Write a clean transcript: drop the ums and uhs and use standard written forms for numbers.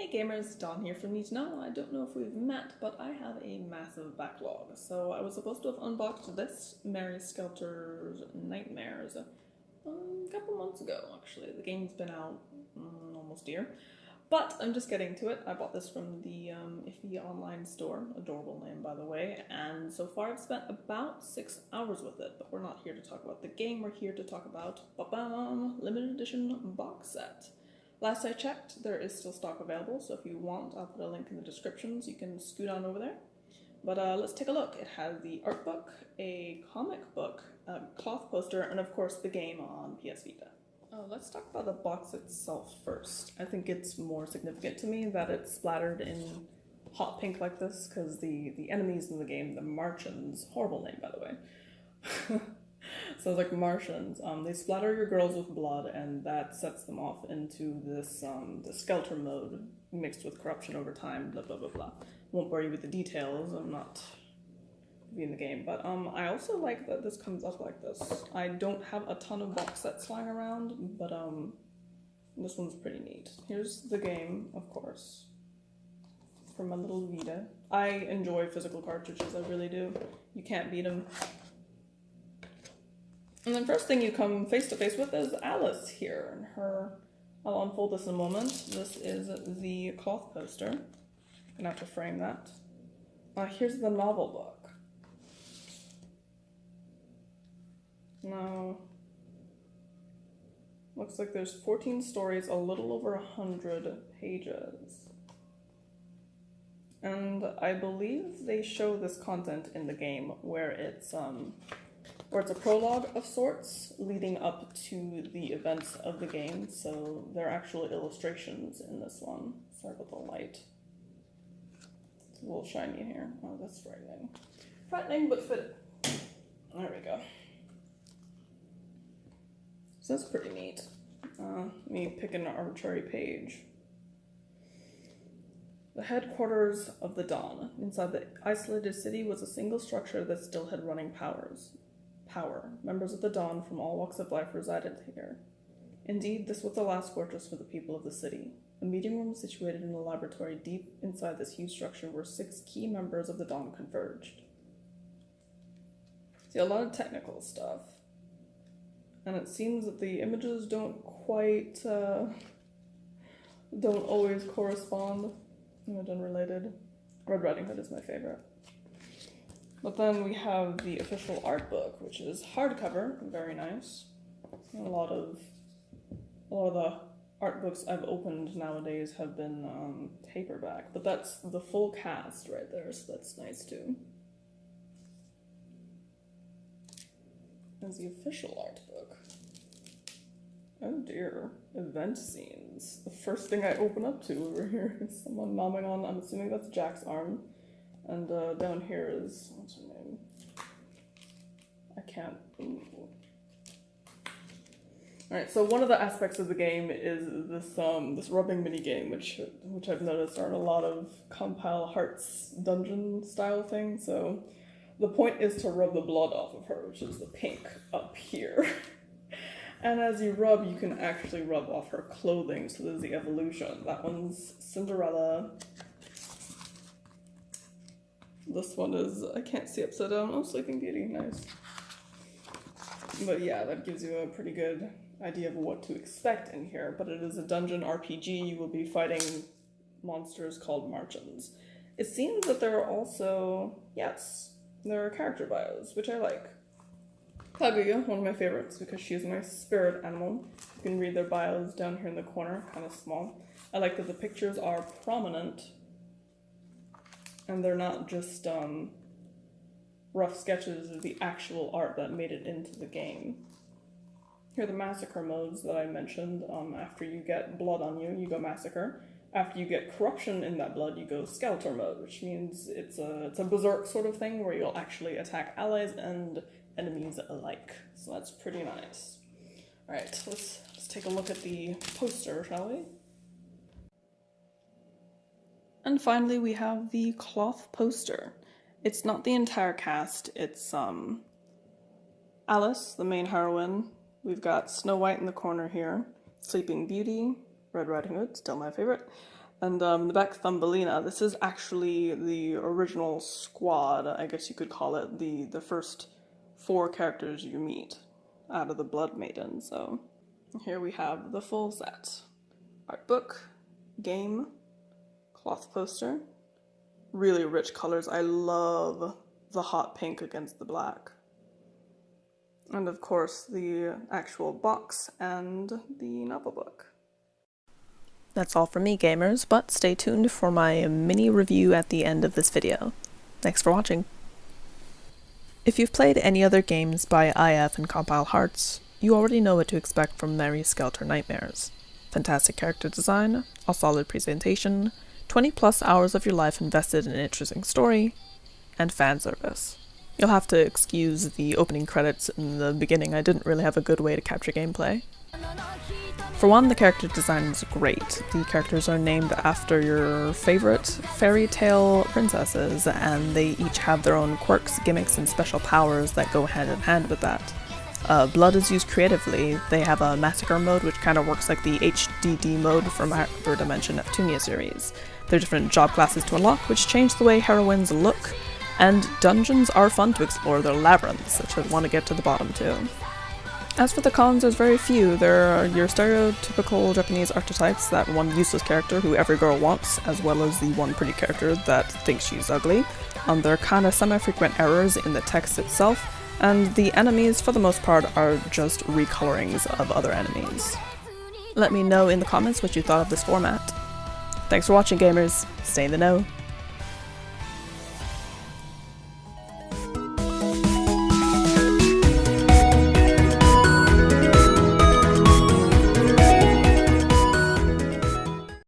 Hey gamers, Dawn here from Need to Know. I don't know if we've met, but I have a massive backlog. So I was supposed to have unboxed this Mary Skelter's Nightmares a couple months ago, actually. The game's been out almost a year. But I'm just getting to it. I bought this from the Iffy online store, adorable name by the way, and so far I've spent about 6 hours with it, but we're not here to talk about the game, we're here to talk about limited edition box set. Last I checked, there is still stock available, so if you want, I'll put a link in the description so you can scoot on over there. But let's take a look. It has the art book, a comic book, a cloth poster, and of course the game on PS Vita. Let's talk about the box itself first. I think it's more significant to me that it's splattered in hot pink like this, because the enemies in the game, the Marchens, horrible name by the way, so like Marchens, they splatter your girls with blood, and that sets them off into this the Skelter mode mixed with corruption over time, blah blah blah blah. Won't bore you with the details, I'm not in the game, but I also like that this comes up like this. I don't have a ton of box sets lying around, but this one's pretty neat. Here's the game, of course, for my little Vita. I enjoy physical cartridges, I really do. You can't beat them. And then first thing you come face to face with is Alice here, and I'll unfold this in a moment. This is the cloth poster. I'm gonna have to frame that. Here's the novel book. Now, looks like there's 14 stories, a little over 100 pages. And I believe they show this content in the game where it's a prologue of sorts leading up to the events of the game, so there are actual illustrations in this one. Sorry about the light. It's a little shiny here. Oh, that's frightening. Frightening, but fitted. There we go. So that's pretty neat. Let me pick an arbitrary page. The headquarters of the Dawn. Inside the isolated city was a single structure that still had running power. Members of the Dawn from all walks of life resided here. Indeed, this was the last fortress for the people of the city. A meeting room situated in a laboratory deep inside this huge structure where 6 key members of the Dawn converged. See, a lot of technical stuff. And it seems that the images don't quite, don't always correspond. Image unrelated. Red Riding Hood is my favorite. But then we have the official art book, which is hardcover, very nice. A lot of the art books I've opened nowadays have been paperback, but that's the full cast right there, so that's nice too. As the official art book. Oh dear, event scenes. The first thing I open up to over here is someone nomming on, I'm assuming that's Jack's arm. And down here is, what's her name? I can't. Alright, so one of the aspects of the game is this rubbing mini game, which I've noticed are in a lot of Compile Hearts dungeon style things. So the point is to rub the blood off of her, which is the pink up here. And as you rub, you can actually rub off her clothing, so there's the evolution. That one's Cinderella. This one is, I can't see upside down, oh, Sleeping Beauty, nice. But yeah, that gives you a pretty good idea of what to expect in here. But it is a dungeon RPG, you will be fighting monsters called Marchens. It seems that there are also, yes, there are character bios, which I like. Kaguya, one of my favorites, because she's my spirit animal. You can read their bios down here in the corner, kind of small. I like that the pictures are prominent, and they're not just rough sketches of the actual art that made it into the game. Here are the massacre modes that I mentioned. After you get blood on you, you go massacre. After you get corruption in that blood, you go Skelter mode, which means it's a berserk sort of thing where you'll actually attack allies and enemies alike. So that's pretty nice. Alright, let's take a look at the poster, shall we? And finally we have the cloth poster. It's not the entire cast, it's Alice, the main heroine. We've got Snow White in the corner here, Sleeping Beauty, Red Riding Hood, still my favorite, And in the back, Thumbelina. This is actually the original squad, I guess you could call it, the first 4 characters you meet out of the Blood Maidens. So here we have the full set. Art book, game, cloth poster, really rich colors. I love the hot pink against the black. And of course the actual box and the novel book. That's all from me, gamers, but stay tuned for my mini review at the end of this video. Thanks for watching. If you've played any other games by IF and Compile Hearts, you already know what to expect from Mary Skelter Nightmares. Fantastic character design, a solid presentation, 20 plus hours of your life invested in an interesting story, and fan service. You'll have to excuse the opening credits in the beginning. I didn't really have a good way to capture gameplay. For one, the character design is great. The characters are named after your favorite fairy tale princesses, and they each have their own quirks, gimmicks, and special powers that go hand in hand with that. Blood is used creatively. They have a massacre mode, which kind of works like the HDD mode from Hyper Dimension Neptunia series. There are different job classes to unlock, which change the way heroines look, and dungeons are fun to explore. They're labyrinths, which I want to get to the bottom too. As for the cons, there's very few. There are your stereotypical Japanese archetypes, that one useless character who every girl wants, as well as the one pretty character that thinks she's ugly. There are kinda semi-frequent errors in the text itself, and the enemies, for the most part, are just recolorings of other enemies. Let me know in the comments what you thought of this format. Thanks for watching, gamers. Stay in the know.